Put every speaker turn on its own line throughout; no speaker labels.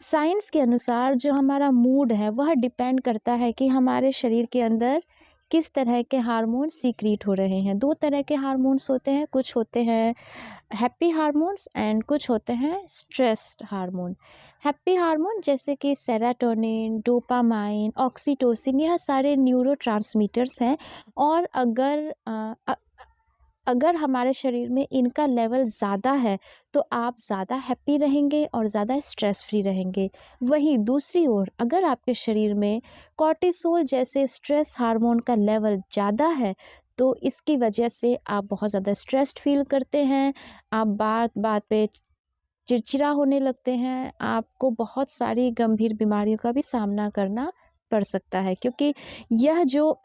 Science के अनुसार जो हमारा मूड है वह डिपेंड करता है कि हमारे शरीर के अंदर किस तरह के हार्मोन सीक्रेट हो रहे हैं। 2 तरह के हार्मोन्स होते हैं, कुछ होते हैं हैप्पी हार्मोन्स एंड कुछ होते हैं स्ट्रेस्ड हार्मोन। हैप्पी हार्मोन जैसे कि सेरोटोनिन, डोपामाइन, ऑक्सीटोसिन, यह सारे न्यूरोट्रांसमीटर्स हैं। और अगर हमारे शरीर में इनका लेवल ज़्यादा है तो आप ज़्यादा हैप्पी रहेंगे और ज़्यादा स्ट्रेस फ्री रहेंगे। वहीं दूसरी ओर अगर आपके शरीर में कॉर्टिसोल जैसे स्ट्रेस हार्मोन का लेवल ज़्यादा है तो इसकी वजह से आप बहुत ज़्यादा स्ट्रेस्ड फील करते हैं। आप बात बात पे चिड़चिड़ा होने लगते हैं। आपको बहुत सारी गंभीर बीमारियों का भी सामना करना पड़ सकता है, क्योंकि यह जो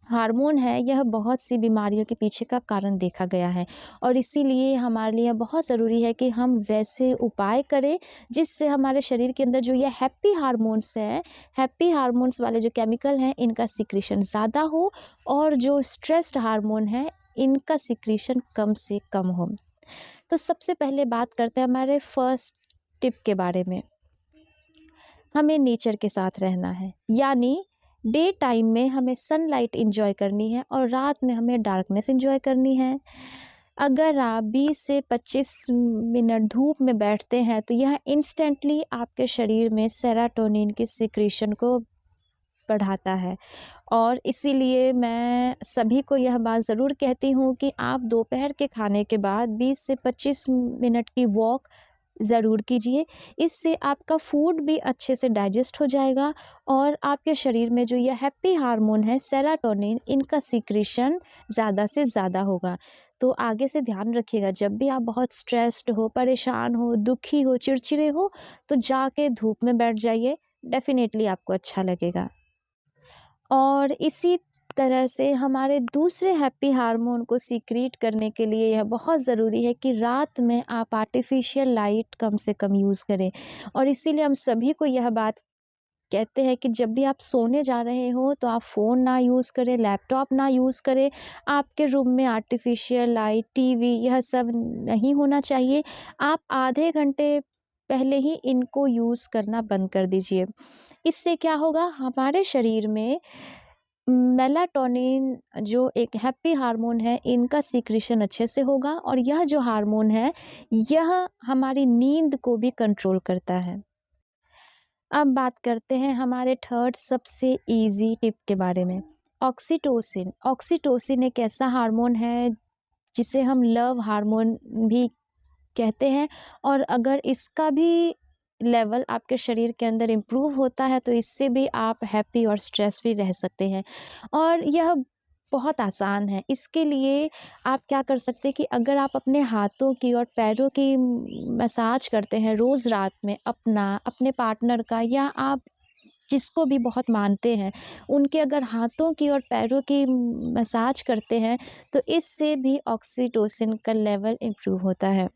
हार्मोन है यह बहुत सी बीमारियों के पीछे का कारण देखा गया है। और इसीलिए हमारे लिए बहुत ज़रूरी है कि हम वैसे उपाय करें जिससे हमारे शरीर के अंदर जो ये हैप्पी हार्मोन्स हैं, हैप्पी हार्मोन्स वाले जो केमिकल हैं इनका सिक्रीशन ज़्यादा हो और जो स्ट्रेस्ड हार्मोन है इनका सिक्रीशन कम से कम हो। तो सबसे पहले बात करते हैं हमारे फर्स्ट टिप के बारे में। हमें नेचर के साथ रहना है, यानी डे टाइम में हमें सनलाइट एंजॉय करनी है और रात में हमें डार्कनेस एंजॉय करनी है। अगर आप 20 से 25 मिनट धूप में बैठते हैं तो यह इंस्टेंटली आपके शरीर में सेरोटोनिन की सिक्रीशन को बढ़ाता है। और इसीलिए मैं सभी को यह बात ज़रूर कहती हूँ कि आप दोपहर के खाने के बाद 20 से 25 मिनट की वॉक ज़रूर कीजिए। इससे आपका फूड भी अच्छे से डाइजेस्ट हो जाएगा और आपके शरीर में जो ये हैप्पी हार्मोन है सेरोटोनिन, इनका सीक्रेशन ज़्यादा से ज़्यादा होगा। तो आगे से ध्यान रखिएगा, जब भी आप बहुत स्ट्रेस्ड हो, परेशान हो, दुखी हो, चिड़चिड़े हो तो जाके धूप में बैठ जाइए, डेफ़िनेटली आपको अच्छा लगेगा। और इसी तरह से हमारे दूसरे हैप्पी हार्मोन को सीक्रेट करने के लिए यह बहुत ज़रूरी है कि रात में आप आर्टिफिशियल लाइट कम से कम यूज़ करें। और इसीलिए हम सभी को यह बात कहते हैं कि जब भी आप सोने जा रहे हो तो आप फ़ोन ना यूज़ करें, लैपटॉप ना यूज़ करें। आपके रूम में आर्टिफिशियल लाइट, टीवी यह सब नहीं होना चाहिए। आप आधे घंटे पहले ही इनको यूज़ करना बंद कर दीजिए। इससे क्या होगा, हमारे शरीर में मेलाटोनिन जो एक हैप्पी हार्मोन है इनका सीक्रेशन अच्छे से होगा और यह जो हार्मोन है यह हमारी नींद को भी कंट्रोल करता है। अब बात करते हैं हमारे थर्ड सबसे इजी टिप के बारे में। ऑक्सीटोसिन। ऑक्सीटोसिन एक ऐसा हार्मोन है जिसे हम लव हार्मोन भी कहते हैं। और अगर इसका भी लेवल आपके शरीर के अंदर इम्प्रूव होता है तो इससे भी आप हैप्पी और स्ट्रेस फ्री रह सकते हैं। और यह बहुत आसान है। इसके लिए आप क्या कर सकते हैं कि अगर आप अपने हाथों की और पैरों की मसाज करते हैं रोज़ रात में, अपने पार्टनर का या आप जिसको भी बहुत मानते हैं, उनके अगर हाथों की और पैरों की मसाज करते हैं तो इससे भी ऑक्सीटोसिन का लेवल इम्प्रूव होता है।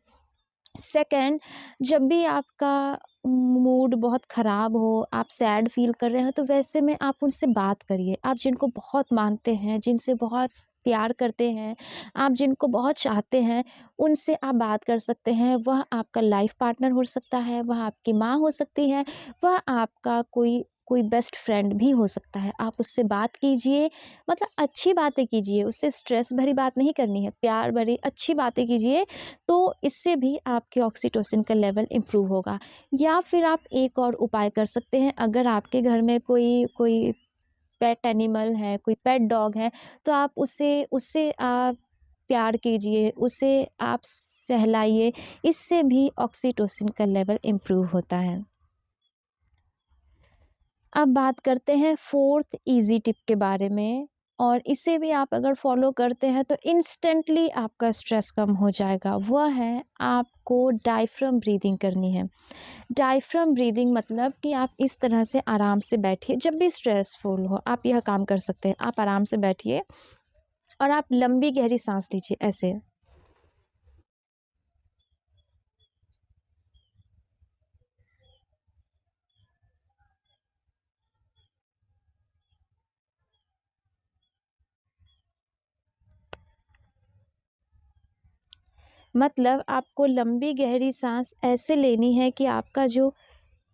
सेकंड, जब भी आपका मूड बहुत ख़राब हो, आप सैड फ़ील कर रहे हो तो वैसे में आप उनसे बात करिए। आप जिनको बहुत मानते हैं, जिनसे बहुत प्यार करते हैं, आप जिनको बहुत चाहते हैं, उनसे आप बात कर सकते हैं। वह आपका लाइफ़ पार्टनर हो सकता है, वह आपकी माँ हो सकती है, वह आपका कोई कोई बेस्ट फ्रेंड भी हो सकता है। आप उससे बात कीजिए, मतलब अच्छी बातें कीजिए, उससे स्ट्रेस भरी बात नहीं करनी है, प्यार भरी अच्छी बातें कीजिए। तो इससे भी आपके ऑक्सीटोसिन का लेवल इम्प्रूव होगा। या फिर आप एक और उपाय कर सकते हैं, अगर आपके घर में कोई कोई पेट एनिमल है, कोई पेट डॉग है, तो आप उससे उससे आप प्यार कीजिए, उसे आप सहलाइए, इससे भी ऑक्सीटोसिन का लेवल इम्प्रूव होता है। अब बात करते हैं फोर्थ ईज़ी टिप के बारे में। और इसे भी आप अगर फॉलो करते हैं तो इंस्टेंटली आपका स्ट्रेस कम हो जाएगा। वह है, आपको डायफ्राम ब्रीदिंग करनी है। डायफ्राम ब्रीदिंग मतलब कि आप इस तरह से आराम से बैठिए, जब भी स्ट्रेसफुल हो आप यह काम कर सकते हैं। आप आराम से बैठिए और आप लंबी गहरी सांस लीजिए ऐसे। मतलब आपको लंबी गहरी सांस ऐसे लेनी है कि आपका जो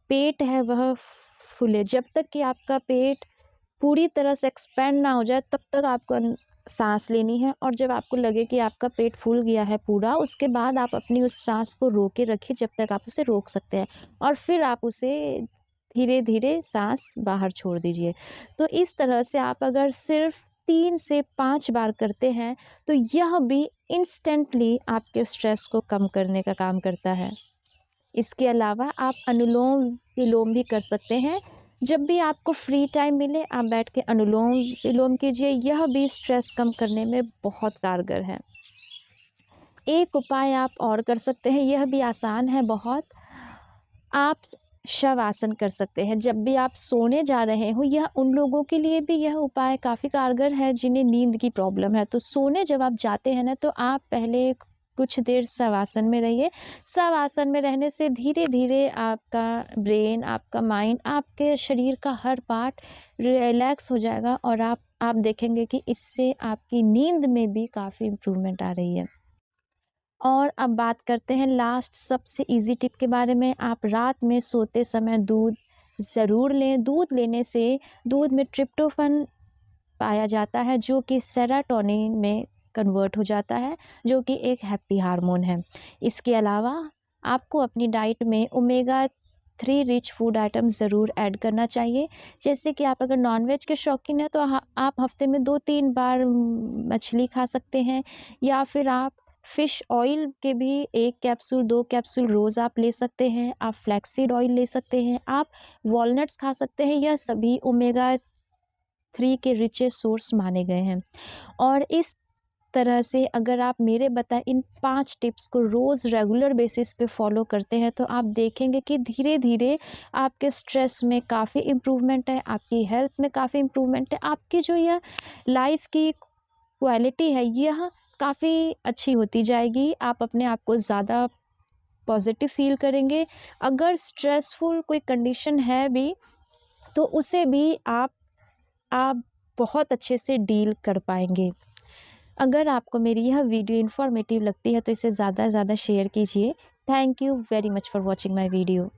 पेट है वह फूले। जब तक कि आपका पेट पूरी तरह से एक्सपेंड ना हो जाए तब तक आपको सांस लेनी है, और जब आपको लगे कि आपका पेट फूल गया है पूरा, उसके बाद आप अपनी उस सांस को रोके रखिए जब तक आप उसे रोक सकते हैं, और फिर आप उसे धीरे धीरे सांस बाहर छोड़ दीजिए। तो इस तरह से आप अगर सिर्फ 3 से 5 बार करते हैं तो यह भी इंस्टेंटली आपके स्ट्रेस को कम करने का काम करता है। इसके अलावा आप अनुलोम विलोम भी कर सकते हैं। जब भी आपको फ्री टाइम मिले आप बैठ के अनुलोम विलोम कीजिए, यह भी स्ट्रेस कम करने में बहुत कारगर है। एक उपाय आप और कर सकते हैं, यह भी आसान है बहुत। आप शवासन कर सकते हैं जब भी आप सोने जा रहे हो। यह उन लोगों के लिए भी यह उपाय काफ़ी कारगर है जिन्हें नींद की प्रॉब्लम है। तो सोने जब आप जाते हैं ना, तो आप पहले कुछ देर शवासन में रहिए। शवासन में रहने से धीरे धीरे आपका ब्रेन, आपका माइंड, आपके शरीर का हर पार्ट रिलैक्स हो जाएगा, और आप देखेंगे कि इससे आपकी नींद में भी काफ़ी इम्प्रूवमेंट आ रही है। और अब बात करते हैं लास्ट सबसे इजी टिप के बारे में। आप रात में सोते समय दूध ज़रूर लें। दूध लेने से दूध में ट्रिप्टोफन पाया जाता है जो कि सेरोटोनिन में कन्वर्ट हो जाता है, जो कि एक हैप्पी हार्मोन है। इसके अलावा आपको अपनी डाइट में ओमेगा 3 रिच फूड आइटम ज़रूर ऐड करना चाहिए। जैसे कि आप अगर नॉनवेज के शौकीन हैं तो आप हफ्ते में 2-3 बार मछली खा सकते हैं, या फिर आप फ़िश ऑयल के भी 1 कैप्सूल 2 कैप्सूल रोज़ आप ले सकते हैं। आप फ्लैक्सीड ऑयल ले सकते हैं, आप वॉलनट्स खा सकते हैं। यह सभी ओमेगा 3 के रिचेस्ट सोर्स माने गए हैं। और इस तरह से अगर आप मेरे बताए इन 5 टिप्स को रोज़ रेगुलर बेसिस पे फॉलो करते हैं तो आप देखेंगे कि धीरे धीरे आपके स्ट्रेस में काफ़ी इम्प्रूवमेंट है, आपकी हेल्थ में काफ़ी इम्प्रूवमेंट है, आपकी जो यह लाइफ की क्वालिटी है यह काफ़ी अच्छी होती जाएगी। आप अपने आप को ज़्यादा पॉजिटिव फील करेंगे। अगर स्ट्रेसफुल कोई कंडीशन है भी तो उसे भी आप बहुत अच्छे से डील कर पाएंगे। अगर आपको मेरी यह वीडियो इन्फॉर्मेटिव लगती है तो इसे ज़्यादा से ज़्यादा शेयर कीजिए। Thank you very much for watching my video.